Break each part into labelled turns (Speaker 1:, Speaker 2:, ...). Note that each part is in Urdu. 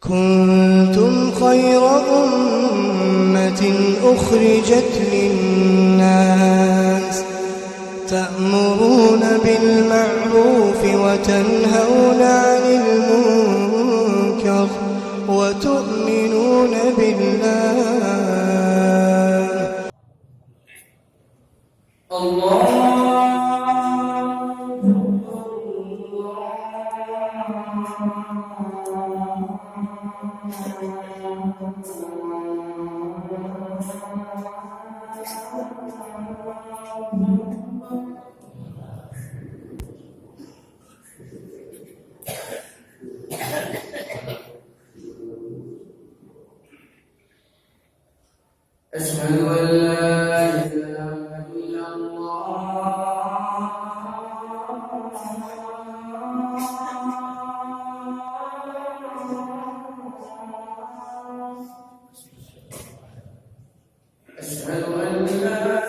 Speaker 1: كنتم خير أمة أخرجت للناس تأمرون بالمعروف وتنهون عن المنكر وتؤمنون بالله.
Speaker 2: أشهد أن لا إله إلا الله أشهد أن لا إله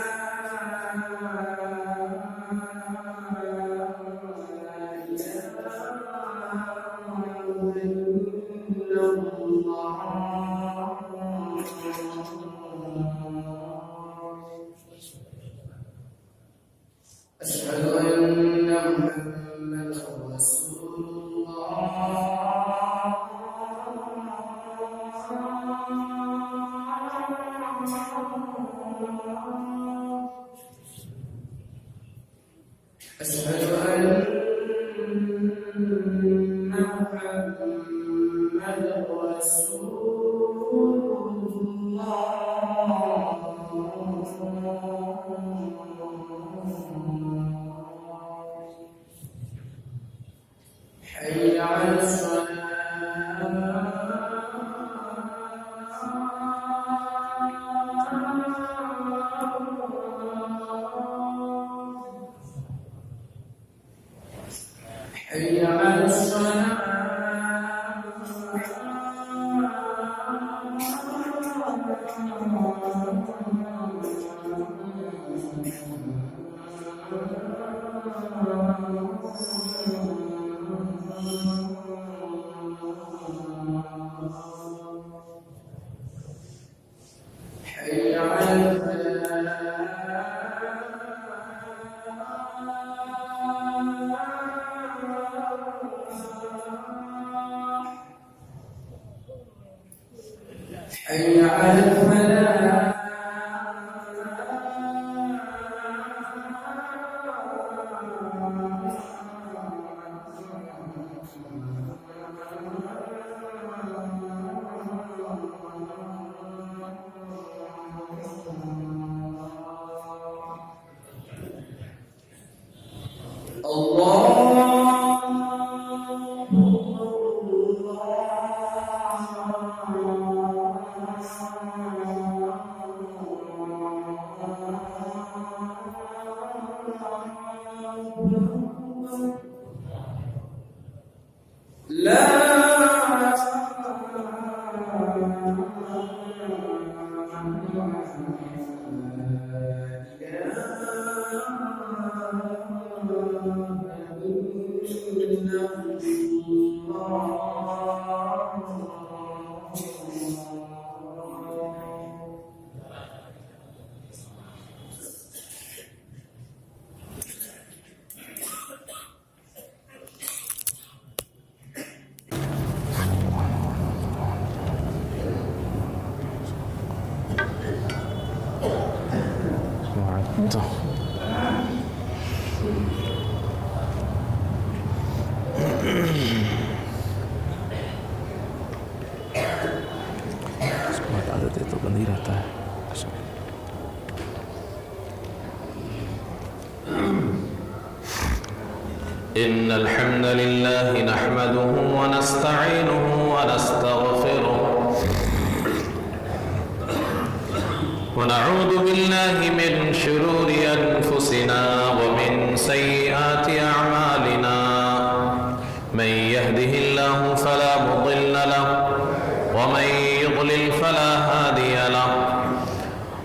Speaker 2: إلا الله. أشهد أن محمدا رسول الله. أشهد أن محمدا رسول الله. حي على الصلاة. حي على الصلاة. حي على الفلاح. حي على الفلاح.
Speaker 3: إن الحمد لله نحمده ونستعينه ونستغفره ونعوذ بالله من شرور أنفسنا ومن سيئات أعمالنا. من يهده الله فلا مضل له ومن يضلل فلا هادي له.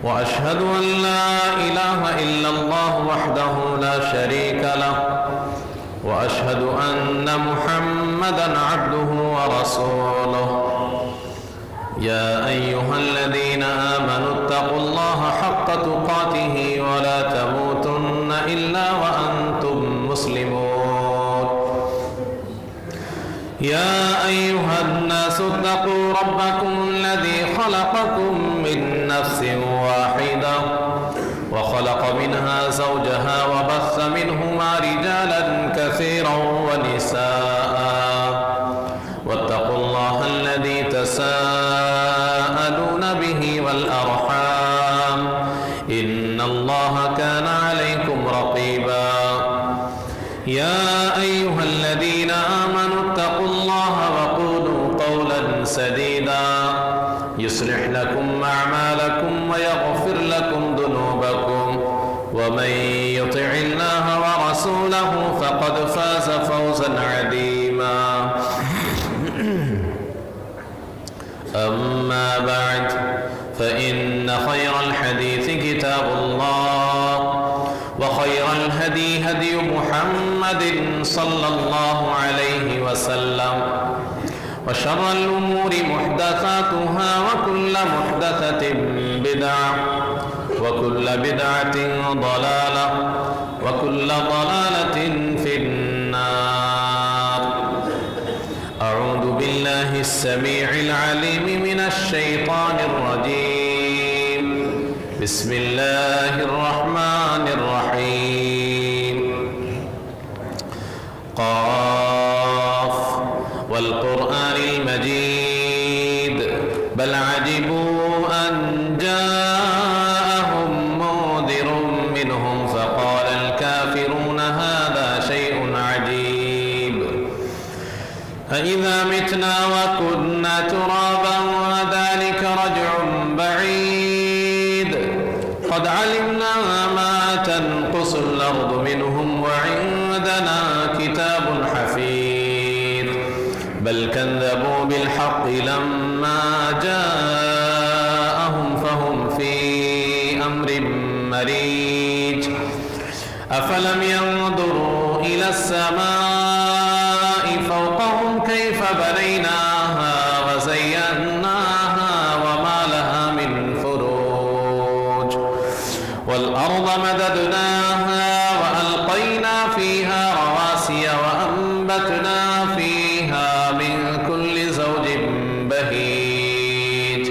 Speaker 3: وأشهد أن لا إله إلا الله وحده لا شريك له. وأشهد أن محمدًا عبده ورسوله. يا أيها الذين آمنوا اتقوا الله حق تقاته ولا تموتن إلا وأنتم مسلمون يا أيها الناس اتقوا ربكم الذي خلقكم من نفس واحدة وخلق منها زوجها وبث منهما رجالا كثيرا ونساء واتقوا الله الذي تساءلون به والأرحام إن الله كان عليكم رقيبا يا أيها الذين آمنوا اتقوا الله وقولوا قولا سديدا يصلح لكم أعمالكم ويغفر لكم ذنوبكم ومن يطع الله ورسوله فقد فاز فوزا عظيما أما بعد فإن خير الحديث كتاب الله وخير الهدي هدي محمد صلى الله عليه وسلم وشر الأمور محدثاتها وكل محدثة بدعة وكل بدعة ضلالة وكل ضلالة في النار أعوذ بالله السميع العليم من الشيطان الرجيم بسم الله الرحمن الرحيم قاف والقرآن المجيد بل عجبوا أن جاءهم منذر منهم فقال الكافرون هذا شيء عجيب أإذا متنا وكنا ترابا وذلك رجع بعيد قد علمنا ما تنقص الأرض منهم وعندنا كتاب حفيظ بل كذبوا بالحق لما جاءهم فهم في أمر مريج أفلم ينظروا إلى السماء فوقهم كيف بنيناها وزيناها وما لها من فروج والأرض مددناها وألقينا فيها رواسي وأنبتنا فيها من كل زوج بهيج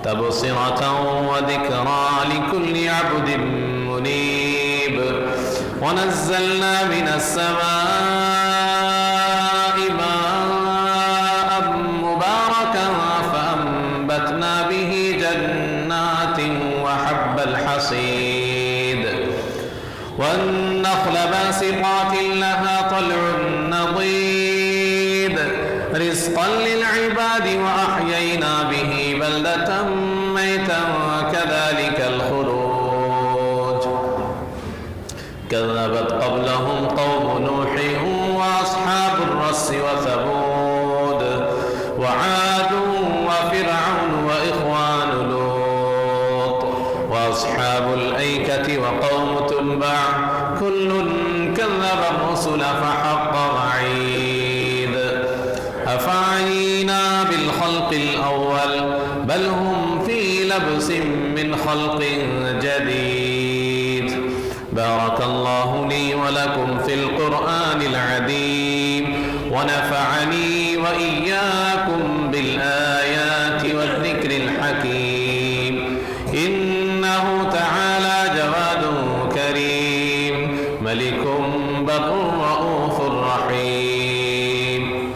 Speaker 3: تبصرة وذكرى لكل عبد منيب ونزلنا من السماء ماء مباركا فأنبتنا به جنات وحب الحصيد والنخل باسقات لها طلع نضيد رزقا للعباد وأحيينا به بلدة ميتا كذلك الخروج كذبت قبلهم قوم نوح وأصحاب الرس وثمود وعاد وفرعون وإخوان لوط وأصحاب الأيكة وقوم تبع كل كذب الرسل فحق وعيد أفعينا بالخلق الأول بل هم في لبس من خلق جديد بارك الله لي ولكم في القرآن العظيم ونفعني وإياكم بالآيات والذكر الحكيم إنه تعالى جواد كريم ملك بر رؤوف رحيم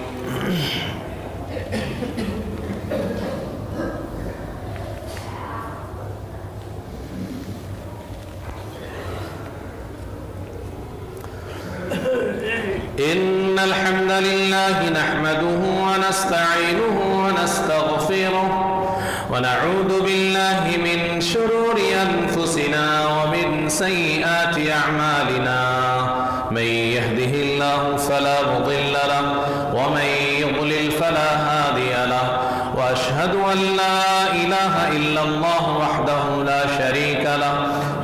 Speaker 3: إن الحمد لله نحمده ونستعينه ونستغفره ونعوذ بالله من شرور أنفسنا ومن سيئات أعمالنا من يهده الله فلا مضل له ومن يضلل فلا هادي له وأشهد أن لا إله إلا الله وحده لا شريك له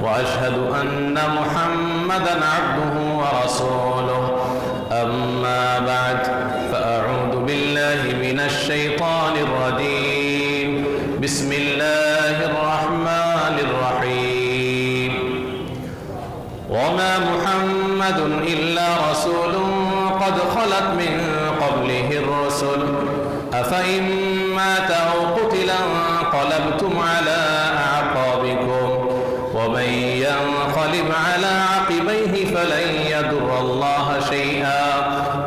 Speaker 3: وأشهد أن محمدا عبده ورسوله أما بعد فأعوذ بالله من الشيطان الرجيم بسم الله الرحمن الرحيم وما محمد إلا رسول قد خلت من قبله الرسل أفإن مات أو قتل انقلبتم على أعقابكم ومن ينقلب على عقبيه فلن يضر الله شيئا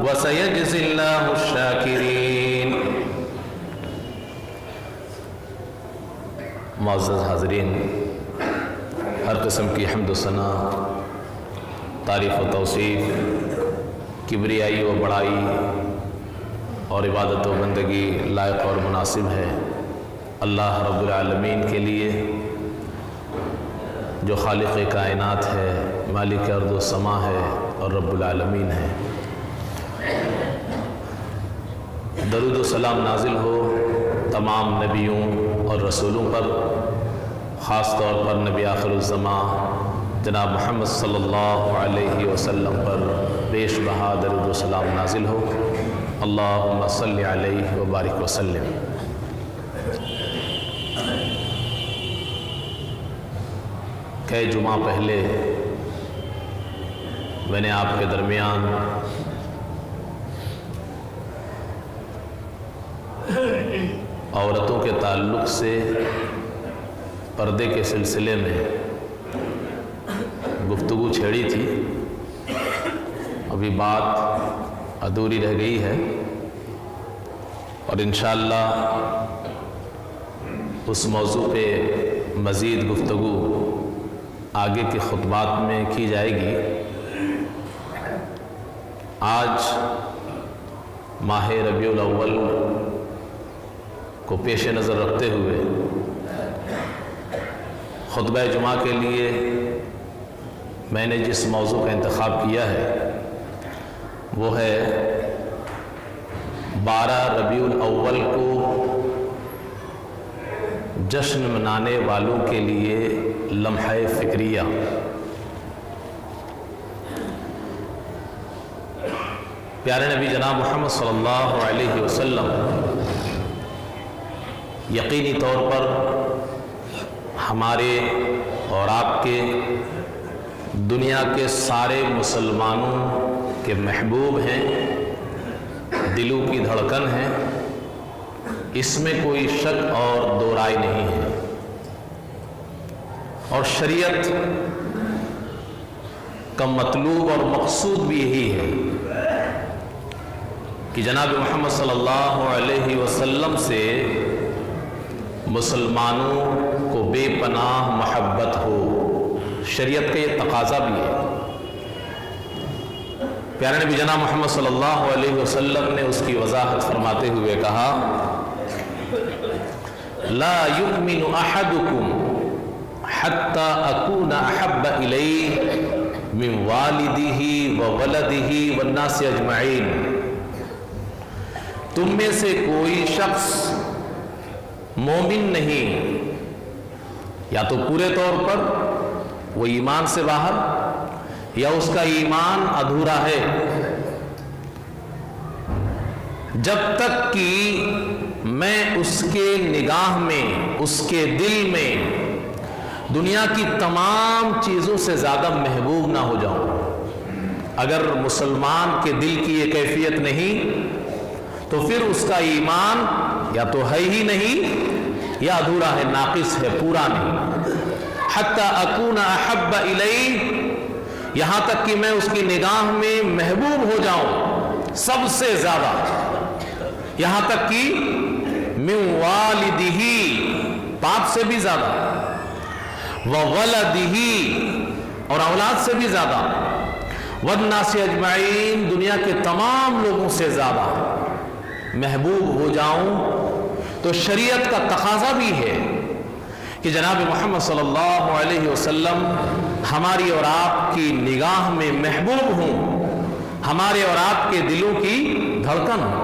Speaker 3: وسيجزي الله الشاكرين. معزز حاضرین، ہر قسم کی حمد و ثنا، تعریف و توصیف، کبریائی و بڑائی اور عبادت و بندگی لائق اور مناسب ہے اللہ رب العالمین کے لیے، جو خالق کائنات ہے، مالک ارض و سما ہے اور رب العالمین ہے۔ درود و سلام نازل ہو تمام نبیوں اور رسولوں پر، خاص طور پر نبی آخر الزمان جناب محمد صلی اللہ علیہ وسلم پر بیش بہا درود و سلام نازل ہو۔ اللہم صلی علیہ وبارک وسلم۔ کئی جمعہ پہلے میں نے آپ کے درمیان عورتوں کے تعلق سے پردے کے سلسلے میں گفتگو چھیڑی تھی۔ ابھی بات ادھوری رہ گئی ہے اور انشاءاللہ اس موضوع پہ مزید گفتگو آگے کے خطبات میں کی جائے گی۔ آج ماہ ربیع الاول کو پیش نظر رکھتے ہوئے خطبہ جمعہ کے لیے میں نے جس موضوع کا انتخاب کیا ہے وہ ہے 12 ربیع الاول کو جشن منانے والوں کے لیے لمحہ فکریہ۔ پیارے نبی جناب محمد صلی اللہ علیہ وسلم یقینی طور پر ہمارے اور آپ کے، دنیا کے سارے مسلمانوں کے محبوب ہیں، دلوں کی دھڑکن ہیں، اس میں کوئی شک اور دو رائے نہیں ہے۔ اور شریعت کا مطلوب اور مقصود بھی یہی ہے کہ جناب محمد صلی اللہ علیہ وسلم سے مسلمانوں کو بے پناہ محبت ہو۔ شریعت کا یہ تقاضا بھی ہے۔ پیارے نبی جناب محمد صلی اللہ علیہ وسلم نے اس کی وضاحت فرماتے ہوئے کہا، لا یؤمن احدکم حتی اکون احب الیہ من والدہ وولدہ والناس اجمعین۔ تم میں سے کوئی شخص مومن نہیں، یا تو پورے طور پر وہ ایمان سے باہر، یا اس کا ایمان ادھورا ہے، جب تک کہ میں اس کے نگاہ میں، اس کے دل میں دنیا کی تمام چیزوں سے زیادہ محبوب نہ ہو جاؤں۔ اگر مسلمان کے دل کی یہ کیفیت نہیں تو پھر اس کا ایمان یا تو ہے ہی نہیں یا ادھورا ہے، ناقص ہے، پورا نہیں۔ حتی اکون احب الیہ، یہاں تک کہ میں اس کی نگاہ میں محبوب ہو جاؤں سب سے زیادہ، یہاں تک کہ من والدہ، باپ سے بھی زیادہ، وولدہ، اور اولاد سے بھی زیادہ، والناس اجمعین، دنیا کے تمام لوگوں سے زیادہ محبوب ہو جاؤں۔ تو شریعت کا تقاضا بھی ہے کہ جناب محمد صلی اللہ علیہ وسلم ہماری اور آپ کی نگاہ میں محبوب ہوں، ہمارے اور آپ کے دلوں کی دھڑکن ہوں۔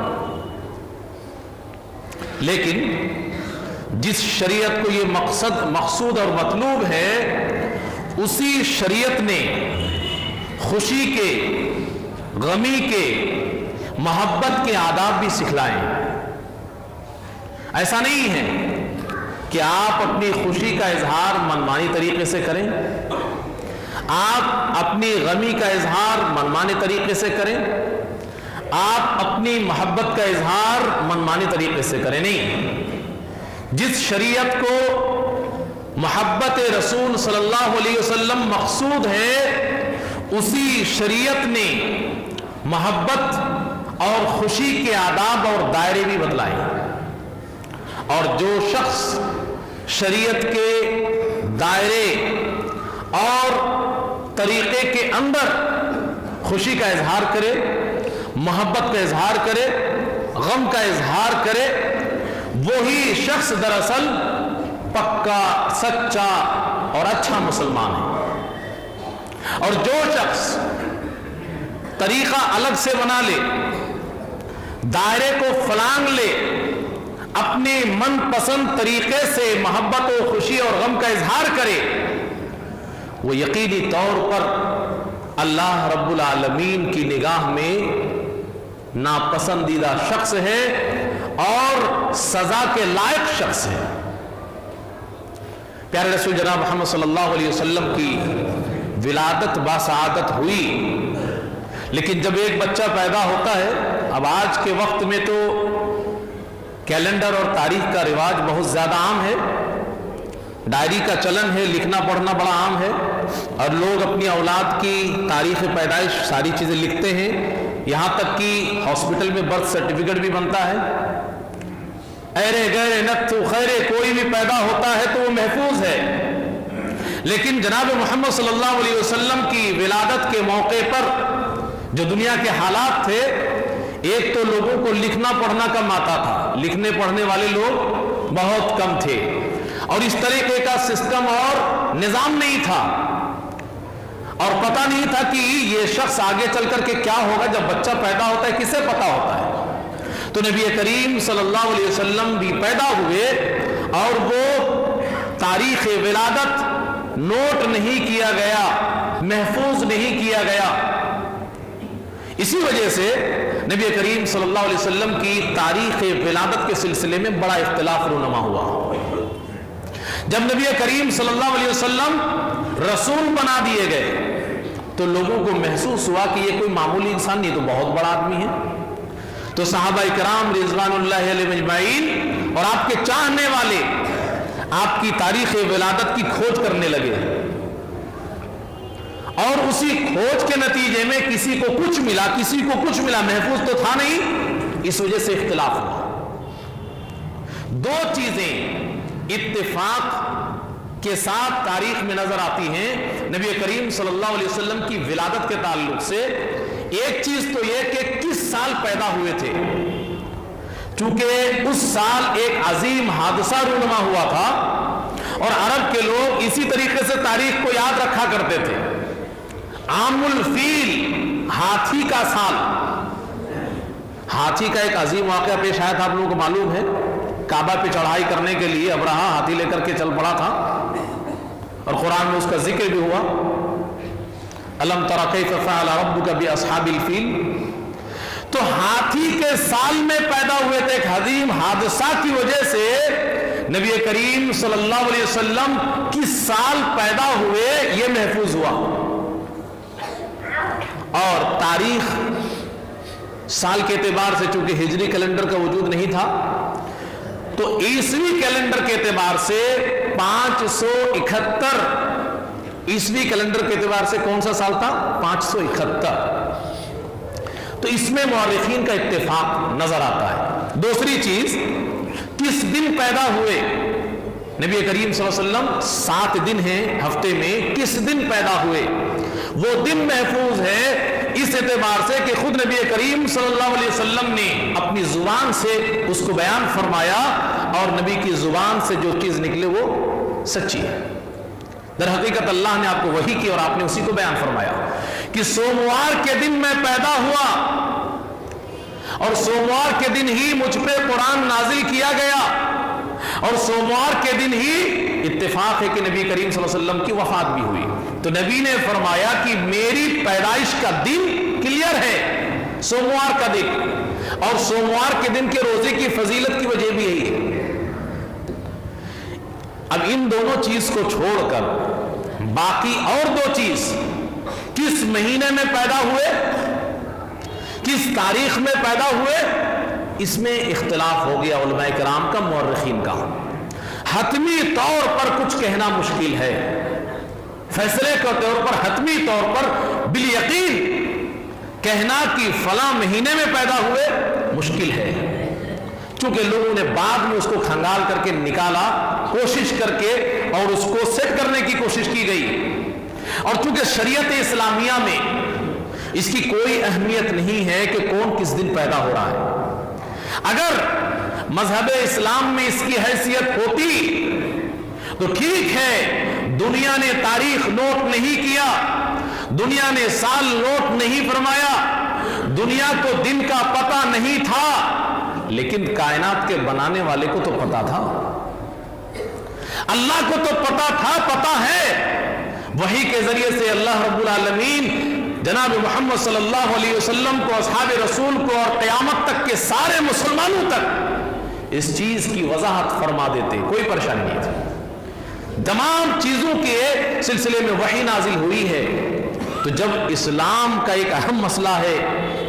Speaker 3: لیکن جس شریعت کو یہ مقصود اور مطلوب ہے، اسی شریعت نے خوشی کے، غمی کے، محبت کے آداب بھی سکھلائے۔ ایسا نہیں ہے کہ آپ اپنی خوشی کا اظہار منمانی طریقے سے کریں، آپ اپنی غمی کا اظہار منمانے طریقے سے کریں، آپ اپنی محبت کا اظہار منمانی طریقے سے کریں. نہیں، جس شریعت کو محبت رسول صلی اللہ علیہ وسلم مقصود ہے، اسی شریعت نے محبت اور خوشی کے آداب اور دائرے بھی بدلائے. اور جو شخص شریعت کے دائرے اور طریقے کے اندر خوشی کا اظہار کرے، محبت کا اظہار کرے، غم کا اظہار کرے، وہی شخص دراصل پکا، سچا اور اچھا مسلمان ہے. اور جو شخص طریقہ الگ سے بنا لے، دائرے کو فلانگ لے، اپنے من پسند طریقے سے محبت و خوشی اور غم کا اظہار کرے، وہ یقینی طور پر اللہ رب العالمین کی نگاہ میں ناپسندیدہ شخص ہے اور سزا کے لائق شخص ہے. پیارے رسول جناب محمد صلی اللہ علیہ وسلم کی ولادت باسعادت ہوئی، لیکن جب ایک بچہ پیدا ہوتا ہے، اب آج کے وقت میں تو کیلنڈر اور تاریخ کا رواج بہت زیادہ عام ہے، ڈائری کا چلن ہے، لکھنا پڑھنا بڑا عام ہے، اور لوگ اپنی اولاد کی تاریخ پیدائش ساری چیزیں لکھتے ہیں، یہاں تک کہ ہاسپٹل میں برتھ سرٹیفکیٹ بھی بنتا ہے. ایرے گیرے نت خیرے، کوئی بھی پیدا ہوتا ہے تو وہ محفوظ ہے. لیکن جناب محمد صلی اللہ علیہ وسلم کی ولادت کے موقع پر جو دنیا کے حالات تھے، ایک تو لوگوں کو لکھنا پڑھنا کم آتا تھا، لکھنے پڑھنے والے لوگ بہت کم تھے، اور اس طریقے کا سسٹم اور نظام نہیں تھا، اور پتہ نہیں تھا کہ یہ شخص آگے چل کر کے کیا ہوگا. جب بچہ پیدا ہوتا ہے کسے پتہ ہوتا ہے؟ تو نبی کریم صلی اللہ علیہ وسلم بھی پیدا ہوئے، اور وہ تاریخ ولادت نوٹ نہیں کیا گیا، محفوظ نہیں کیا گیا. اسی وجہ سے نبی کریم صلی اللہ علیہ وسلم کی تاریخ ولادت کے سلسلے میں بڑا اختلاف رونما ہوا. جب نبی کریم صلی اللہ علیہ وسلم رسول بنا دیے گئے تو لوگوں کو محسوس ہوا کہ یہ کوئی معمولی انسان نہیں، تو بہت بڑا آدمی ہے. تو صحابہ کرام رضوان اللہ علیہم اجمعین اور آپ کے چاہنے والے آپ کی تاریخ ولادت کی کھوج کرنے لگے، اور اسی کھوج کے نتیجے میں کسی کو کچھ ملا، کسی کو کچھ ملا، محفوظ تو تھا نہیں، اس وجہ سے اختلاف ہوا. دو چیزیں اتفاق کے ساتھ تاریخ میں نظر آتی ہیں نبی کریم صلی اللہ علیہ وسلم کی ولادت کے تعلق سے. ایک چیز تو یہ کہ کس سال پیدا ہوئے تھے، چونکہ اس سال ایک عظیم حادثہ رونما ہوا تھا، اور عرب کے لوگ اسی طریقے سے تاریخ کو یاد رکھا کرتے تھے. عام الفیل، ہاتھی کا سال. ہاتھی کا ایک عظیم واقعہ پیش آیا تھا، آپ لوگوں کو معلوم ہے. کعبہ پہ چڑھائی کرنے کے لیے ابرہا ہاتھی لے کر کے چل پڑا تھا، اور قرآن میں اس کا ذکر بھی ہوا. الم تر کیف فعل ربک باصحاب الفیل. تو ہاتھی کے سال میں پیدا ہوئے تھے. ایک عظیم حادثہ کی وجہ سے نبی کریم صلی اللہ علیہ وسلم کس سال پیدا ہوئے یہ محفوظ ہوا. اور تاریخ سال کے اعتبار سے چونکہ ہجری کیلنڈر کا وجود نہیں تھا، تو عیسوی کیلنڈر کے اعتبار سے 571 عیسوی کیلنڈر کے اعتبار سے کون سا سال تھا؟ 571. تو اس میں مورخین کا اتفاق نظر آتا ہے. دوسری چیز، کس دن پیدا ہوئے نبی کریم صلی اللہ علیہ وسلم؟ 7 دن ہیں ہفتے میں، کس دن پیدا ہوئے وہ دن محفوظ ہے اس اعتبار سے کہ خود نبی کریم صلی اللہ علیہ وسلم نے اپنی زبان سے اس کو بیان فرمایا، اور نبی کی زبان سے جو چیز نکلے وہ سچی ہے. در حقیقت اللہ نے آپ کو وحی کی اور آپ نے اسی کو بیان فرمایا کہ سوموار کے دن میں پیدا ہوا، اور سوموار کے دن ہی مجھ پہ قرآن نازل کیا گیا، اور سوموار کے دن ہی اتفاق ہے کہ نبی کریم صلی اللہ علیہ وسلم کی وفات بھی ہوئی. تو نبی نے فرمایا کہ میری پیدائش کا دن کلیئر ہے، سوموار کا دن، اور سوموار کے دن کے روزے کی فضیلت کی وجہ بھی یہی ہے. اب ان دونوں چیز کو چھوڑ کر باقی اور دو چیز کس مہینے میں پیدا ہوئے، کس تاریخ میں پیدا ہوئے، اس میں اختلاف ہو گیا علماء کرام کا، مورخین کا۔ حتمی طور پر کچھ کہنا مشکل ہے، فیصلے کے طور پر حتمی طور پر بالیقین کہنا کہ فلاں مہینے میں پیدا ہوئے مشکل ہے، چونکہ لوگوں نے بعد میں اس کو کھنگال کر کے نکالا، کوشش کر کے، اور اس کو سیٹ کرنے کی کوشش کی گئی، اور چونکہ شریعت اسلامیہ میں اس کی کوئی اہمیت نہیں ہے کہ کون کس دن پیدا ہو رہا ہے۔ اگر مذہب اسلام میں اس کی حیثیت ہوتی تو ٹھیک ہے، دنیا نے تاریخ نوٹ نہیں کیا، دنیا نے سال نوٹ نہیں فرمایا، دنیا کو دن کا پتہ نہیں تھا، لیکن کائنات کے بنانے والے کو تو پتا تھا، اللہ کو تو پتا تھا، پتا ہے۔ وحی کے ذریعے سے اللہ رب العالمین جناب محمد صلی اللہ علیہ وسلم کو، اصحاب رسول کو، اور قیامت تک کے سارے مسلمانوں تک اس چیز کی وضاحت فرما دیتے، کوئی پریشانی نہیں تھی۔ تمام چیزوں کے سلسلے میں وحی نازل ہوئی ہے۔ تو جب اسلام کا ایک اہم مسئلہ ہے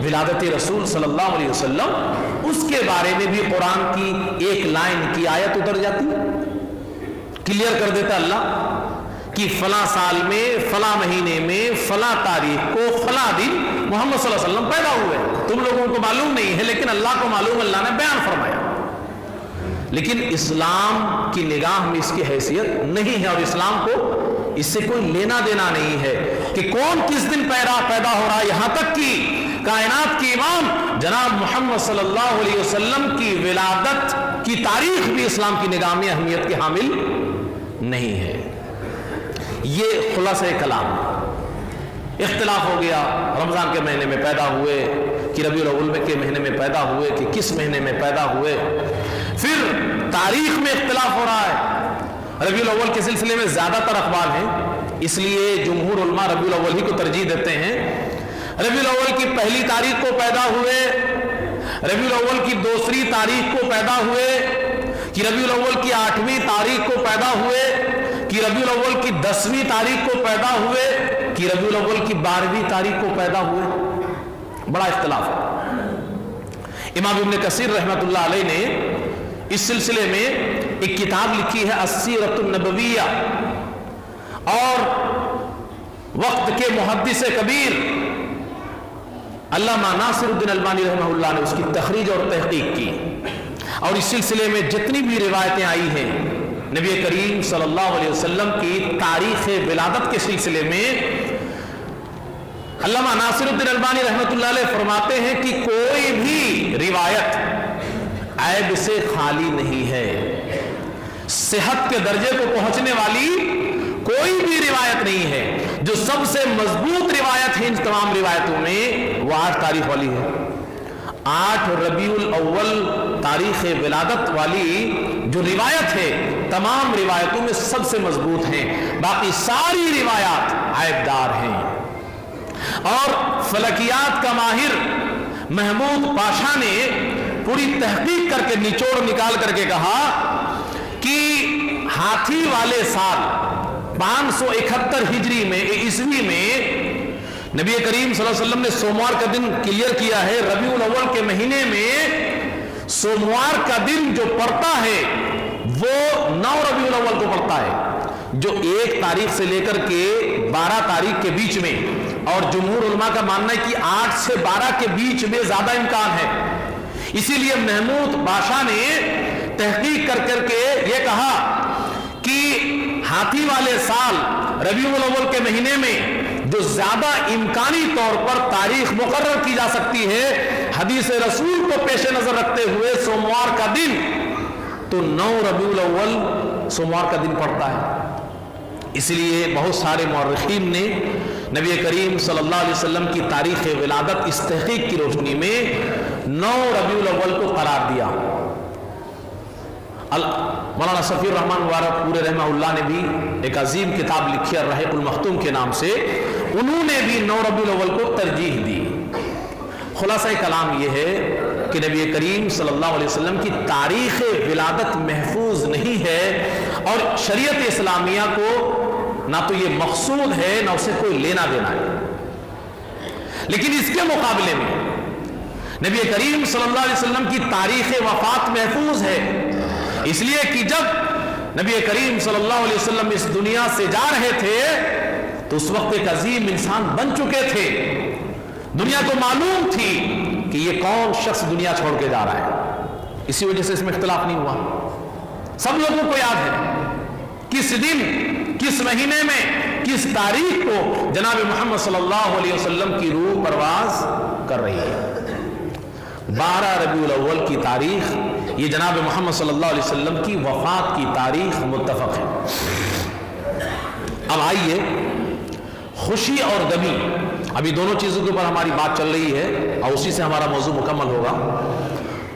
Speaker 3: ولادت رسول صلی اللہ علیہ وسلم، اس کے بارے میں بھی قرآن کی ایک لائن کی آیت اتر جاتی، کلیئر کر دیتا اللہ کہ فلاں سال میں، فلاں مہینے میں، فلاں تاریخ کو، فلاں دن محمد صلی اللہ علیہ وسلم پیدا ہوئے۔ تم لوگوں کو معلوم نہیں ہے، لیکن اللہ کو معلوم، اللہ نے بیان فرمایا۔ لیکن اسلام کی نگاہ میں اس کی حیثیت نہیں ہے، اور اسلام کو اس سے کوئی لینا دینا نہیں ہے کہ کون کس دن پیدا ہو رہا ہے، یہاں تک کہ کائنات کے امام جناب محمد صلی اللہ علیہ وسلم کی ولادت کی تاریخ بھی اسلام کی نگاہ میں اہمیت کے حامل نہیں ہے۔ یہ خلاصہ کلام۔ اختلاف ہو گیا، رمضان کے مہینے میں پیدا ہوئے کہ ربیع الاول کے مہینے میں پیدا ہوئے کہ کس مہینے میں پیدا ہوئے۔ پھر تاریخ میں اختلاف ہو رہا ہے، ربیع الاول کے سلسلے میں زیادہ تر اقوال ہیں، اس لیے جمہور علماء ربیع الاول ہی کو ترجیح دیتے ہیں۔ ربیع الاول کی پہلی تاریخ کو پیدا ہوئے، ربیع الاول کی دوسری تاریخ کو پیدا ہوئے، کہ ربیع الاول کی 8ویں تاریخ کو پیدا ہوئے، کہ ربیع الاول کی 10ویں تاریخ کو پیدا ہوئے، کہ ربیع الاول کی 12ویں تاریخ کو پیدا ہوئے۔ بڑا اختلاف ہے۔ امام ابن کثیر رحمۃ اللہ علیہ نے اس سلسلے میں ایک کتاب لکھی ہے السیرۃ النبویہ، اور وقت کے محدث کبیر علامہ ناصر الدین البانی رحمہ اللہ نے اس کی تخریج اور تحقیق کی، اور اس سلسلے میں جتنی بھی روایتیں آئی ہیں نبی کریم صلی اللہ علیہ وسلم کی تاریخ ولادت کے سلسلے میں، علامہ ناصر الدین البانی رحمۃ اللہ علیہ فرماتے ہیں کہ کوئی بھی روایت عیب سے خالی نہیں ہے، صحت کے درجے کو پہنچنے والی کوئی بھی روایت نہیں ہے۔ جو سب سے مضبوط روایت ہے ان تمام روایتوں میں وہ 8 تاریخ والی ہے، 8 ربیع الاول تاریخ ولادت والی جو روایت ہے تمام روایتوں میں سب سے مضبوط ہیں، باقی ساری روایات عیب دار ہیں۔ اور فلکیات کا ماہر محمود پاشا نے پوری تحقیق کر کے نچوڑ نکال کر کے کہا کہ ہاتھی والے سال 571 ہجری میں عیسوی میں نبی کریم صلی اللہ علیہ وسلم نے سوموار کا دن کلیئر کیا ہے، ربیع الاول کے مہینے میں سوموار کا دن جو پڑتا ہے وہ 9 ربیع الاول کو پڑتا ہے، جو 1 تاریخ سے لے کر کے 12 تاریخ کے بیچ میں، اور جمہور علماء کا ماننا ہے کہ 8 سے 12 کے بیچ میں زیادہ امکان ہے۔ اسی لیے محمود بادشاہ نے تحقیق کر کر کے یہ کہا کہ ہاتھی والے سال ربیع الاول کے مہینے میں جو زیادہ امکانی طور پر تاریخ مقرر کی جا سکتی ہے حدیث رسول کو پیش نظر رکھتے ہوئے سوموار کا دن، تو 9 ربیع الاول سوموار کا دن پڑتا ہے۔ اس لیے بہت سارے مورخین نے نبی کریم صلی اللہ علیہ وسلم کی تاریخ ولادت اس تحقیق کی روشنی میں 9 ربیع الاول کو قرار دیا۔ مولانا صفی الرحمن مبارک پورے رحمہ اللہ نے بھی ایک عظیم کتاب لکھی ہے الرحیق المختوم کے نام سے، انہوں نے بھی 9 ربیع الاول کو ترجیح دی۔ خلاصہ کلام یہ ہے کہ نبی کریم صلی اللہ علیہ وسلم کی تاریخ ولادت محفوظ نہیں ہے اور شریعت اسلامیہ کو نہ تو یہ مقصود ہے نہ اسے کوئی لینا دینا ہے. لیکن اس کے مقابلے میں نبی کریم صلی اللہ علیہ وسلم کی تاریخ وفات محفوظ ہے، اس لیے کہ جب نبی کریم صلی اللہ علیہ وسلم اس دنیا سے جا رہے تھے تو اس وقت ایک عظیم انسان بن چکے تھے. دنیا کو معلوم تھی کہ یہ کون شخص دنیا چھوڑ کے جا رہا ہے، اسی وجہ سے اس میں اختلاف نہیں ہوا. سب لوگوں کو یاد ہے کس دن، کس مہینے میں، کس تاریخ کو جناب محمد صلی اللہ علیہ وسلم کی روح پرواز کر رہی ہے. 12 ربیع الاول کی تاریخ یہ جناب محمد صلی اللہ علیہ وسلم کی وفات کی تاریخ متفق ہے. اب آئیے خوشی اور غمی، ابھی دونوں چیزوں کے اوپر ہماری بات چل رہی ہے اور اسی سے ہمارا موضوع مکمل ہوگا.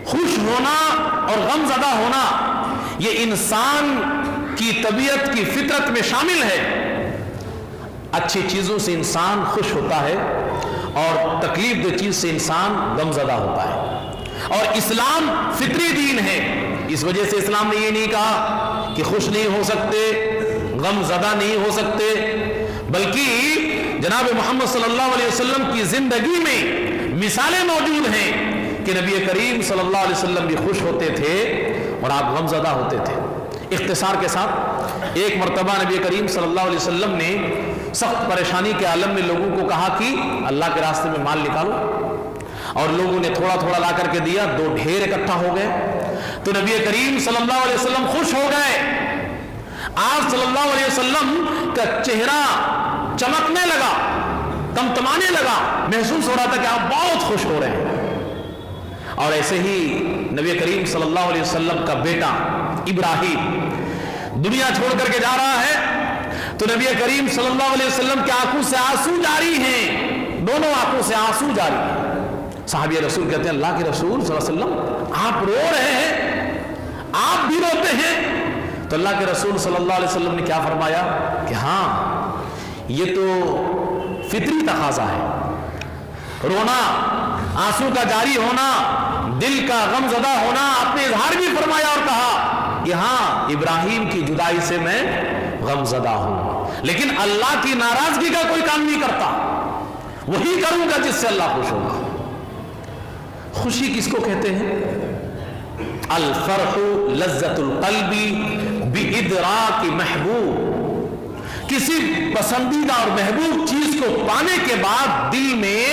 Speaker 3: خوش ہونا اور غم زدہ ہونا یہ انسان کی طبیعت کی فطرت میں شامل ہے. اچھی چیزوں سے انسان خوش ہوتا ہے اور تکلیف دہ چیز سے انسان غم زدہ ہوتا ہے. اور اسلام فطری دین ہے، اس وجہ سے اسلام نے یہ نہیں کہا کہ خوش نہیں ہو سکتے، غم زدہ نہیں ہو سکتے، بلکہ جناب محمد صلی اللہ علیہ وسلم کی زندگی میں مثالیں موجود ہیں کہ نبی کریم صلی اللہ علیہ وسلم بھی خوش ہوتے تھے اور آپ غم زدہ ہوتے تھے. اختصار کے ساتھ ایک مرتبہ نبی کریم صلی اللہ علیہ وسلم نے سخت پریشانی کے عالم میں لوگوں کو کہا کہ اللہ کے راستے میں مال نکالو، اور لوگوں نے تھوڑا تھوڑا لا کر کے دیا. 2 ڈھیر اکٹھا ہو گئے تو نبی کریم صلی اللہ علیہ وسلم خوش ہو گئے. آپ صلی اللہ علیہ وسلم کا چہرہ چمکنے لگا، تمتمانے لگا، محسوس ہو رہا تھا کہ آپ بہت خوش ہو رہے ہیں. اور ایسے ہی نبی کریم صلی اللہ علیہ وسلم کا بیٹا ابراہیم دنیا چھوڑ کر کے جا رہا ہے تو نبی کریم صلی اللہ علیہ وسلم کی آنکھوں سے آنسو جاری ہیں، دونوں آنکھوں سے آنسو جاری ہیں. صحابی رسول کہتے ہیں اللہ کے رسول صلی اللہ علیہ وسلم آپ رو رہے ہیں، آپ بھی روتے ہیں؟ تو اللہ کے رسول صلی اللہ علیہ وسلم نے کیا فرمایا کہ ہاں یہ تو فطری تقاضا ہے، رونا، آنسو کا جاری ہونا، دل کا غم زدہ ہونا. آپ نے اظہار بھی فرمایا اور کہا کہ ہاں ابراہیم کی جدائی سے میں غم زدہ ہوں، لیکن اللہ کی ناراضگی کا کوئی کام نہیں کرتا، وہی کروں گا جس سے اللہ خوش ہوگا. خوشی کس کو کہتے ہیں؟ الفرح لذت القلب بادراک محبوب. کسی پسندیدہ اور محبوب چیز کو پانے کے بعد دل میں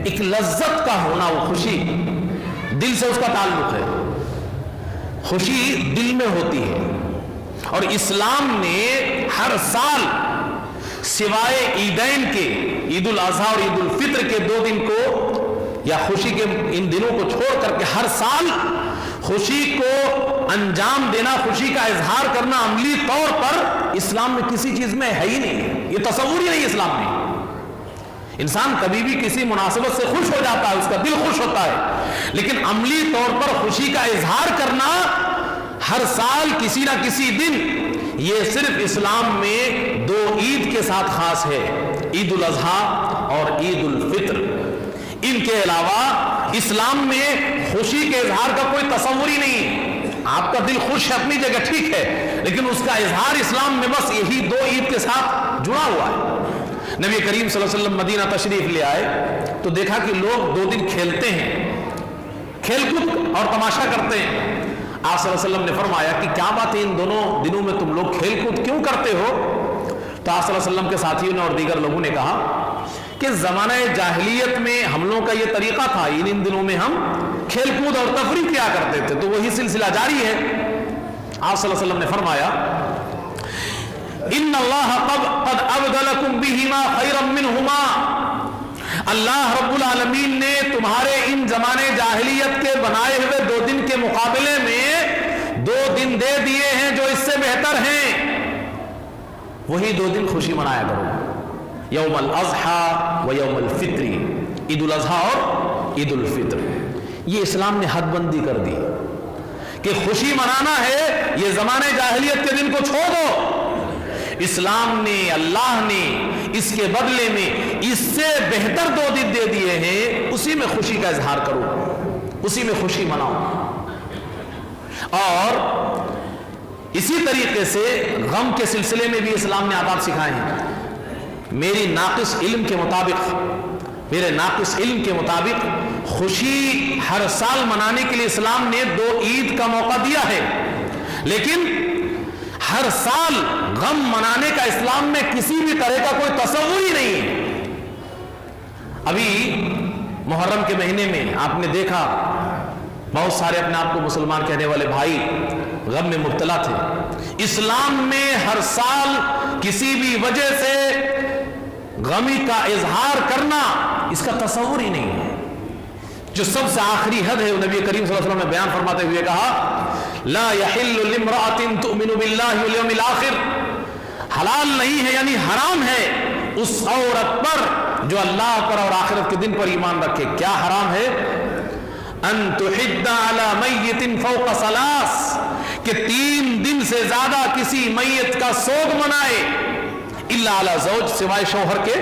Speaker 3: ایک لذت کا ہونا، وہ خوشی دل سے اس کا تعلق ہے. خوشی دل میں ہوتی ہے. اور اسلام نے ہر سال سوائے عیدین کے، عید الاضحیٰ اور عید الفطر کے 2 دن کو یا خوشی کے ان دنوں کو چھوڑ کر کے ہر سال خوشی کو انجام دینا، خوشی کا اظہار کرنا عملی طور پر اسلام میں کسی چیز میں ہے ہی نہیں، یہ تصور ہی نہیں اسلام میں. انسان کبھی بھی کسی مناسبت سے خوش ہو جاتا ہے، اس کا دل خوش ہوتا ہے، لیکن عملی طور پر خوشی کا اظہار کرنا ہر سال کسی نہ کسی دن، یہ صرف اسلام میں 2 عید کے ساتھ خاص ہے، عید الاضحیٰ اور عید الفطر. ان کے علاوہ اسلام میں خوشی کے اظہار کا کوئی تصور ہی نہیں. آپ کا دل خوش ہے اپنی جگہ ٹھیک ہے، لیکن اس کا اظہار اسلام میں بس یہی 2 عید کے ساتھ جڑا ہوا ہے. نبی کریم صلی اللہ علیہ وسلم مدینہ تشریف لے آئے تو دیکھا کہ لوگ 2 دن کھیلتے ہیں، کھیل کود اور تماشا کرتے ہیں. آپ صلی اللہ علیہ وسلم نے فرمایا کہ کیا بات ہے ان دونوں دنوں میں تم لوگ کھیل کود کیوں کرتے ہو؟ تو آپ صلی اللہ علیہ وسلم کے ساتھیوں نے اور دیگر لوگوں نے کہا کہ زمانہ جاہلیت میں ہم لوگوں کا یہ طریقہ تھا، ان دنوں میں ہم کھیل کود اور تفریح کیا کرتے تھے، تو وہی سلسلہ جاری ہے. آپ صلی اللہ علیہ وسلم نے فرمایا ان اللہ قد ابدلکم بہما خیرا منہما. اللہ رب العالمین نے تمہارے ان زمانے جاہلیت کے بنائے ہوئے 2 دن کے مقابلے میں 2 دن دے دیے ہیں جو اس سے بہتر ہیں. وہی 2 دن خوشی منایا کرو، یوم الاضحیٰ و یوم الفطر، عید الاضحیٰ اور عید الفطر. یہ اسلام نے حد بندی کر دی کہ خوشی منانا ہے، یہ زمانے جاہلیت کے دن کو چھوڑ دو. اسلام نے، اللہ نے اس کے بدلے میں اس سے بہتر 2 دن دے دیے ہیں، اسی میں خوشی کا اظہار کرو. اسی میں خوشی مناؤ. اور اسی طریقے سے غم کے سلسلے میں بھی اسلام نے آداب سکھائے ہیں. میرے ناقص علم کے مطابق خوشی ہر سال منانے کے لیے اسلام نے 2 عید کا موقع دیا ہے، لیکن ہر سال غم منانے کا اسلام میں کسی بھی طرح کا کوئی تصور ہی نہیں ہے. ابھی محرم کے مہینے میں آپ نے دیکھا بہت سارے اپنے آپ کو مسلمان کہنے والے بھائی غم میں مبتلا تھے. اسلام میں ہر سال کسی بھی وجہ سے غمی کا اظہار کرنا اس کا تصور ہی نہیں ہے. جو سب سے آخری حد ہے وہ نبی کریم صلی اللہ علیہ وسلم نے بیان فرماتے ہوئے کہا لا يحل لامرأة تؤمن بالله واليوم الآخر. حلال نہیں ہے یعنی حرام ہے اس عورت پر جو اللہ پر اور آخرت کے دن پر ایمان رکھے. کیا حرام ہے؟ ان تحد على میت فوق 3 کہ 3 دن سے زیادہ کسی میت کا سوگ منائے الا علی زوج سوائے شوہر کے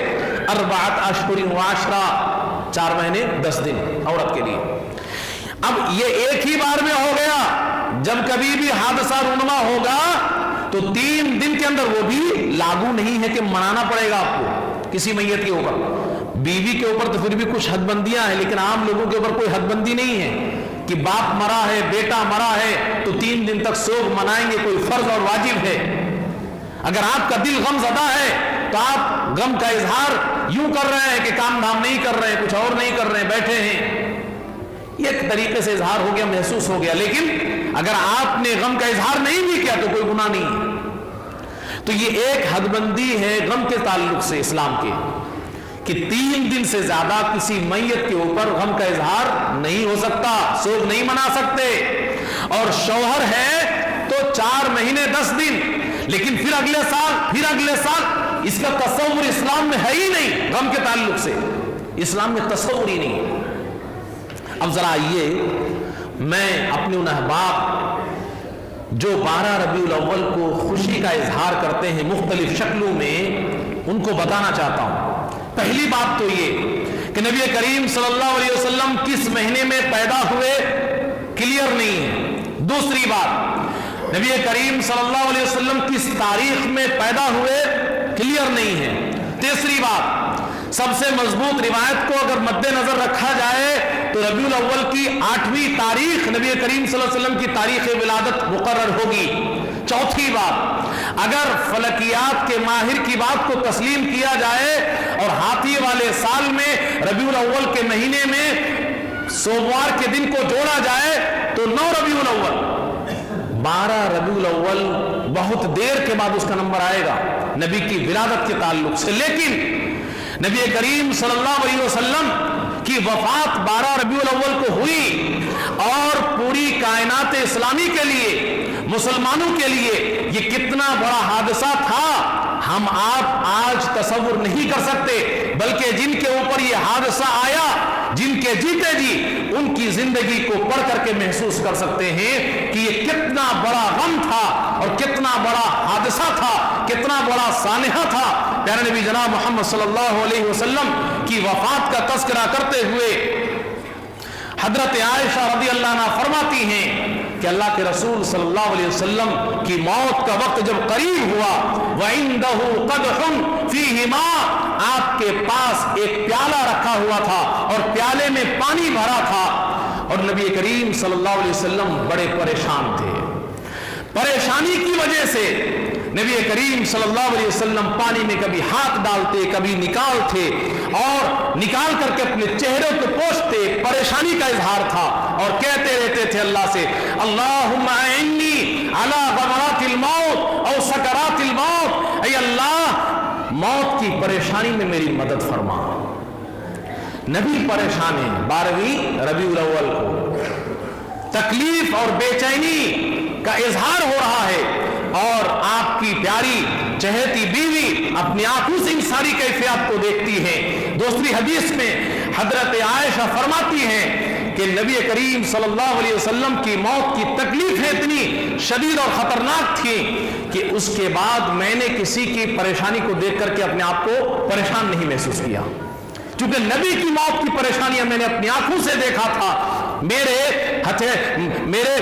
Speaker 3: 4 اشہر و 4 مہینے 10 دن عورت کے لیے. اب یہ ایک ہی بار میں ہو گیا. جب کبھی بھی حادثہ رونما ہوگا تو 3 دن کے اندر وہ بھی لاگو نہیں ہے کہ منانا پڑے گا آپ کو کسی میت کے اوپر. بیوی کے اوپر تو پھر بھی کچھ حد بندیاں ہیں، لیکن عام لوگوں کے اوپر کوئی حد بندی نہیں ہے کہ باپ مرا ہے بیٹا مرا ہے تو 3 دن تک سوگ منائیں گے. کوئی فرض اور واجب ہے. اگر آپ کا دل غم زدہ ہے تو آپ غم کا اظہار یوں کر رہے ہیں کہ کام دھام نہیں کر رہے ہیں، کچھ اور نہیں کر رہے ہیں، بیٹھے ہیں. یہ ایک طریقے سے اظہار ہو گیا، محسوس ہو گیا. لیکن اگر آپ نے غم کا اظہار نہیں بھی کیا تو کوئی گناہ نہیں ہے. تو یہ ایک حد بندی ہے غم کے تعلق سے اسلام کے کہ 3 دن سے زیادہ کسی میت کے اوپر غم کا اظہار نہیں ہو سکتا، سوگ نہیں منا سکتے. اور شوہر ہے تو 4 مہینے 10 دن، لیکن پھر اگلے سال اس کا تصور اسلام میں ہے ہی نہیں. غم کے تعلق سے اسلام میں تصور ہی نہیں. اب ذرا آئیے میں اپنے ان احباب جو 12 ربیع الاول کو خوشی کا اظہار کرتے ہیں مختلف شکلوں میں ان کو بتانا چاہتا ہوں. پہلی بات تو یہ کہ نبی کریم صلی اللہ علیہ وسلم کس مہینے میں پیدا ہوئے کلیئر نہیں ہے. دوسری بات نبی کریم صلی اللہ علیہ وسلم کس تاریخ میں پیدا ہوئے کلیئر نہیں ہے. تیسری بات سب سے مضبوط روایت کو اگر مد نظر رکھا جائے تو ربیع الاول کی 8ویں تاریخ نبی کریم صلی اللہ علیہ وسلم کی تاریخ ولادت مقرر ہوگی. چوتھی بات اگر فلکیات کے ماہر کی بات کو تسلیم کیا جائے اور ہاتھی والے سال میں ربیع الاول کے مہینے میں سوموار کے دن کو جوڑا جائے تو 9 ربیع الاول 12 ربیع الاول بہت دیر کے بعد اس کا نمبر آئے گا نبی کی ولادت کے تعلق سے. لیکن نبی کریم صلی اللہ علیہ وسلم کی وفات 12 ربیع الاول کو ہوئی اور پوری کائنات اسلامی کے لیے مسلمانوں کے لیے یہ کتنا بڑا حادثہ تھا ہم آپ آج تصور نہیں کر سکتے. بلکہ جن کے اوپر یہ حادثہ آیا جن کے جیتے جی ان کی زندگی کو پڑھ کر کے محسوس کر سکتے ہیں کہ یہ کتنا بڑا غم تھا اور کتنا بڑا حادثہ تھا، کتنا بڑا سانحہ تھا. پیارے نبی جناب محمد صلی اللہ علیہ وسلم کی وفات کا تذکرہ کرتے ہوئے حضرت عائشہ رضی اللہ عنہا فرماتی ہیں کہ اللہ کے رسول صلی اللہ علیہ وسلم کی موت کا وقت جب قریب ہوا وَعِنْدَهُ قَدْحٌ فِيهِ مَاءٌ آپ کے پاس ایک پیالہ رکھا ہوا تھا اور پیالے میں پانی بھرا تھا اور نبی کریم صلی اللہ علیہ وسلم بڑے پریشان تھے. پریشانی کی وجہ سے نبی کریم صلی اللہ علیہ وسلم پانی میں کبھی ہاتھ ڈالتے کبھی نکالتے اور نکال کر کے اپنے چہرے کو پوچھتے. پریشانی کا اظہار تھا اور کہتے رہتے تھے اللہ سے اللہم اعنی علی غمرات الموت او سکرات الموت، اے اللہ موت کی پریشانی میں میری مدد فرما. نبی پریشان ہیں 12ویں ربیع الاول کو، تکلیف اور بے چینی کا اظہار ہو رہا ہے اور آپ کی پیاری چہیتی بیوی اپنی آنکھوں سے ان ساری کیفیات کو دیکھتی ہے. دوسری حدیث میں حضرت عائشہ فرماتی ہیں کہ نبی کریم صلی اللہ علیہ وسلم کی موت کی تکلیفیں اتنی شدید اور خطرناک تھی کہ اس کے بعد میں نے کسی کی پریشانی کو دیکھ کر کے اپنے آپ کو پریشان نہیں محسوس کیا. چونکہ نبی کی موت کی پریشانیاں میں نے اپنی آنکھوں سے دیکھا تھا میرے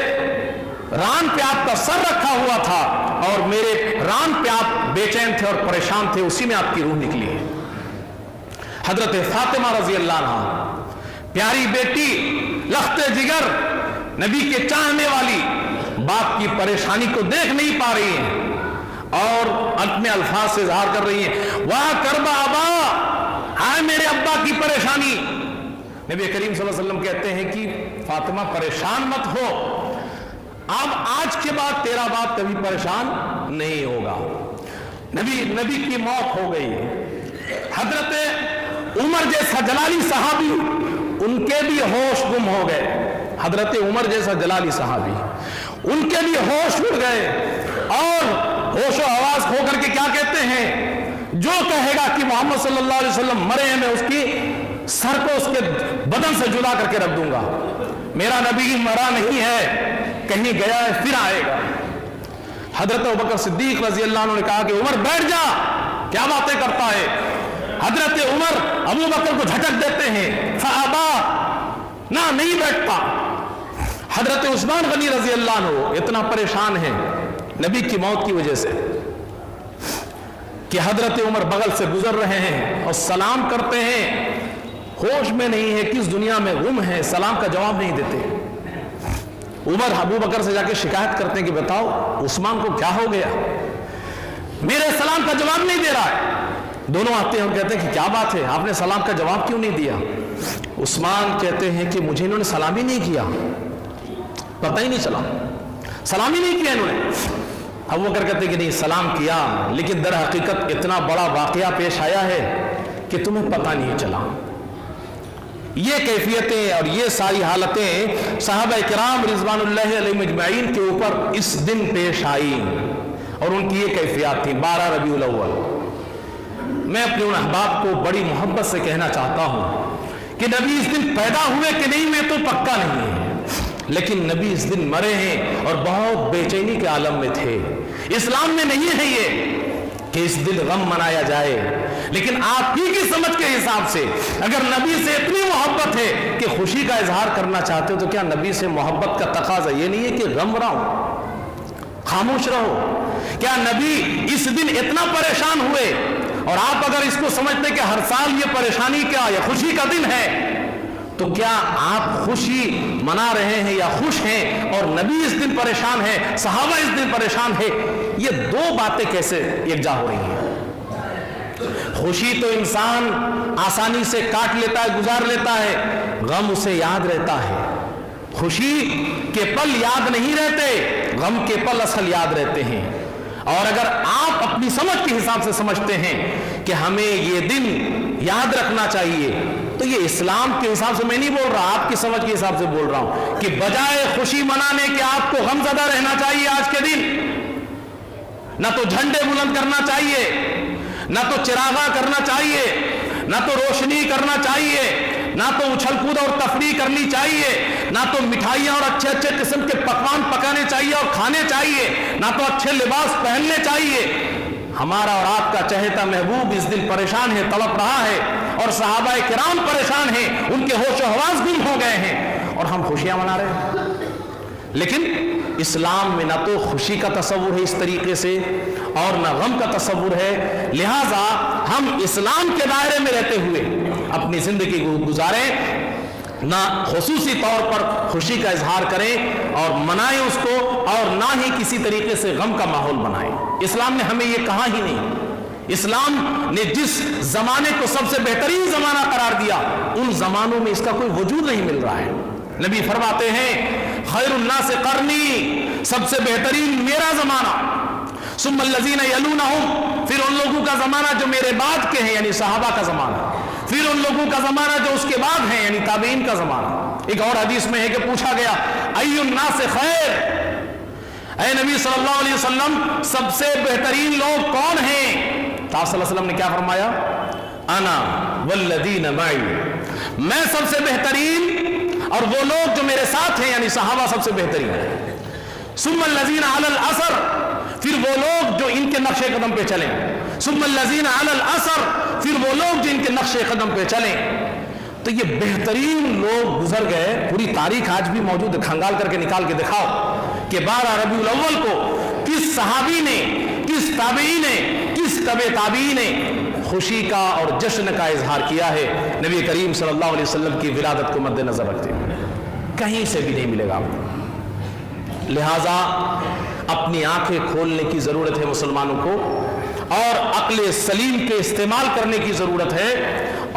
Speaker 3: ران پہ آپ کا سر رکھا ہوا تھا اور میرے ران پہ آپ بے چین تھے اور پریشان تھے، اسی میں آپ کی روح نکلی ہے۔ حضرت فاطمہ رضی اللہ عنہا، پیاری بیٹی، لخت جگر، نبی کے چاہنے والی، باپ کی پریشانی کو دیکھ نہیں پا رہی ہیں اور انت میں الفاظ سے اظہار کر رہی ہیں، واہ کربا ابا، ہائے میرے ابا کی پریشانی۔ نبی کریم صلی اللہ علیہ وسلم کہتے ہیں کہ فاطمہ پریشان مت ہو، اب آج کے بعد تیرا باپ کبھی پریشان نہیں ہوگا۔ نبی کی موت ہو گئی۔ حضرت عمر جیسا جلالی صحابی، ان کے بھی ہوش گم ہو گئے۔ حضرت عمر جیسا جلالی صحابی، ان کے بھی ہوش اڑ گئے اور ہوش و حواس کھو کر کے کیا کہتے ہیں، جو کہے گا کہ محمد صلی اللہ علیہ وسلم مرے ہیں، میں اس کی سر کو اس کے بدن سے جدا کر کے رکھ دوں گا، میرا نبی مرا نہیں ہے، کہیں گیا ہے پھر آئے گا۔ حضرت ابوبکر صدیق رضی اللہ عنہ نے کہا کہ عمر بیٹھ جا، کیا باتیں کرتا ہے۔ حضرت عمر ابوبکر کو جھٹک دیتے ہیں، فابا، نہ نہیں بیٹھتا۔ حضرت عثمان غنی رضی اللہ عنہ اتنا پریشان ہے نبی کی موت کی وجہ سے کہ حضرت عمر بغل سے گزر رہے ہیں اور سلام کرتے ہیں، ہوش میں نہیں ہے، کس دنیا میں غم ہے، سلام کا جواب نہیں دیتے۔ عمر ابوبکر سے جا کے شکایت کرتے ہیں کہ بتاؤ عثمان کو کیا ہو گیا، میرے سلام کا جواب نہیں دے رہا ہے۔ دونوں آتے ہیں اور کہتے ہیں کہ کیا بات ہے، آپ نے سلام کا جواب کیوں نہیں دیا؟ عثمان کہتے ہیں کہ مجھے انہوں نے سلام ہی نہیں کیا، پتہ ہی نہیں چلا، سلام ہی نہیں کیا انہوں نے۔ ابوبکر کہتے ہیں کہ نہیں، سلام کیا، لیکن در حقیقت اتنا بڑا واقعہ پیش آیا ہے کہ تمہیں پتہ نہیں چلا۔ یہ کیفیتیں اور یہ ساری حالتیں صحابہ کرام رضوان اللہ علیہم اجمعین کے اوپر اس دن پیش آئی اور ان کی یہ کیفیات تھی۔ 12 ربیع الاول، میں اپنے ان احباب کو بڑی محبت سے کہنا چاہتا ہوں کہ نبی اس دن پیدا ہوئے کہ نہیں میں تو پکا نہیں ہے، لیکن نبی اس دن مرے ہیں اور بہت بے چینی کے عالم میں تھے۔ اسلام میں نہیں ہے یہ کہ اس دن غم منایا جائے، لیکن آپ ہی کی سمجھ کے حساب سے اگر نبی سے اتنی محبت ہے کہ خوشی کا اظہار کرنا چاہتے ہو تو کیا نبی سے محبت کا تقاضا یہ نہیں ہے کہ غم رہو، خاموش رہو؟ کیا نبی اس دن اتنا پریشان ہوئے اور آپ اگر اس کو سمجھتے کہ ہر سال یہ پریشانی کا یا خوشی کا دن ہے تو کیا آپ خوشی منا رہے ہیں یا خوش ہیں اور نبی اس دن پریشان ہے، صحابہ اس دن پریشان ہے؟ یہ دو باتیں کیسے یکجا ہو رہی ہیں؟ خوشی تو انسان آسانی سے کاٹ لیتا ہے، گزار لیتا ہے، غم اسے یاد رہتا ہے۔ خوشی کے پل یاد نہیں رہتے، غم کے پل اصل یاد رہتے ہیں۔ اور اگر آپ اپنی سمجھ کے حساب سے سمجھتے ہیں کہ ہمیں یہ دن یاد رکھنا چاہیے تو یہ اسلام کے حساب سے میں نہیں بول رہا، آپ کی سمجھ کے حساب سے بول رہا ہوں کہ بجائے خوشی منانے کے آپ کو غم زدہ رہنا چاہیے آج کے دن۔ نہ تو جھنڈے بلند کرنا چاہیے، نہ تو چراغاں کرنا چاہیے، نہ تو روشنی کرنا چاہیے، نہ تو اچھل کود اور تفریح کرنی چاہیے، نہ تو مٹھائیاں اور اچھے اچھے قسم کے پکوان پکانے چاہیے اور کھانے چاہیے، نہ تو اچھے لباس پہننے چاہیے۔ ہمارا اور آپ کا چہیتا محبوب اس دن پریشان ہے، تڑپ رہا ہے، اور صحابہ کرام پریشان ہیں، ان کے ہوش و حواس گم ہو گئے ہیں اور ہم خوشیاں منا رہے ہیں۔ لیکن اسلام میں نہ تو خوشی کا تصور ہے اس طریقے سے اور نہ غم کا تصور ہے، لہٰذا ہم اسلام کے دائرے میں رہتے ہوئے اپنی زندگی کو گزاریں، نہ خصوصی طور پر خوشی کا اظہار کریں اور منائیں اس کو، اور نہ ہی کسی طریقے سے غم کا ماحول بنائیں۔ اسلام نے ہمیں یہ کہا ہی نہیں۔ اسلام نے جس زمانے کو سب سے بہترین زمانہ قرار دیا ان زمانوں میں اس کا کوئی وجود نہیں مل رہا ہے۔ نبی فرماتے ہیں خیر الناس قرنی، سب سے بہترین میرا زمانہ، ثم الذین یلونہم، پھر ان لوگوں کا زمانہ جو میرے بعد کے ہیں یعنی صحابہ کا زمانہ، پھر ان لوگوں کا زمانہ جو اس کے بعد ہیں یعنی تابعین کا زمانہ۔ ایک اور حدیث میں ہے کہ پوچھا گیا ای الناس خیر، اے نبی صلی اللہ علیہ وسلم سب سے بہترین لوگ کون ہیں؟ آپ صلی اللہ علیہ وسلم نے کیا فرمایا؟ انا والذین معی، میں سب سے بہترین اور وہ لوگ جو میرے ساتھ ہیں یعنی صحابہ سب سے بہترین ہیں۔ ثم الذین علی الاثر، پھر وہ لوگ جو ان کے نقش قدم پہ چلیں، ثم الذین علی الاثر، پھر وہ لوگ جو ان کے نقش قدم پہ چلیں، تو یہ بہترین لوگ گزر گئے، پوری تاریخ آج بھی موجود ہے، کھنگال کر کے نکال کے دکھاؤ کہ 12 ربیع الاول کو کس صحابی نے، کس تابعی نے، کس تبع تابعی نے خوشی کا اور جشن کا اظہار کیا ہے نبی کریم صلی اللہ علیہ وسلم کی ولادت کو مد نظر رکھتے ہوئے۔ کہیں سے بھی نہیں ملے گا آپ کو۔ لہٰذا اپنی آنکھیں کھولنے کی ضرورت ہے مسلمانوں کو، اور عقل سلیم کے استعمال کرنے کی ضرورت ہے،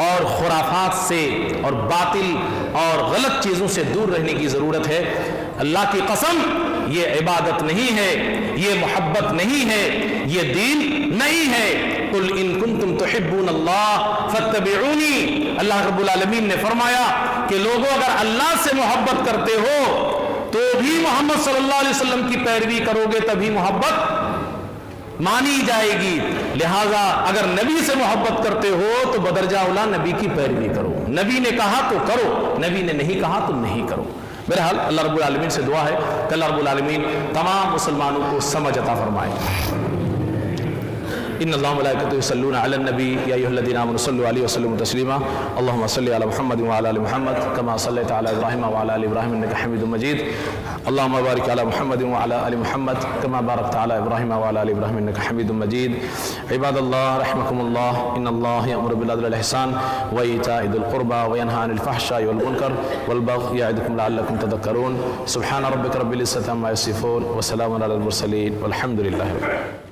Speaker 3: اور خرافات سے اور باطل اور غلط چیزوں سے دور رہنے کی ضرورت ہے۔ اللہ کی قسم، یہ عبادت نہیں ہے، یہ محبت نہیں ہے، یہ دین نہیں ہے۔ قل ان کنتم تحبون اللہ فاتبعونی، اللہ رب العالمین نے فرمایا کہ لوگوں اگر اللہ سے محبت کرتے ہو تو بھی محمد صلی اللہ علیہ وسلم کی پیروی کرو گے، تبھی محبت مانی جائے گی۔ لہٰذا اگر نبی سے محبت کرتے ہو تو بدرجہ اولا نبی کی پیروی کرو، نبی نے کہا تو کرو، نبی نے نہیں کہا تو نہیں کرو۔ بہرحال اللہ رب العالمین سے دعا ہے کہ اللہ رب العالمین تمام مسلمانوں کو سمجھ عطا فرمائے۔ ان اللہ ملائکتہ یصلون علی النبی یا ایھا الذین آمنوا صلوا علیہ وسلموا تسلیما اللهم صل علی محمد وعلی آل محمد کما صلیت علی ابراہیم وعلی آل ابراہیم انک حمید مجید اللهم بارک علی محمد وعلی آل محمد کما بارکت علی ابراہیم وعلی آل ابراہیم انک حمید مجید۔ عباد اللہ رحمکم اللہ، ان اللہ یأمر بالعدل والإحسان وإیتاء ذی القربى وینہی عن الفحشاء والمنکر والبغی یعظکم لعلکم تذکرون۔ سبحان ربک رب العزة عما یصفون وسلام علی المرسلین والحمد للہ رب العالمین۔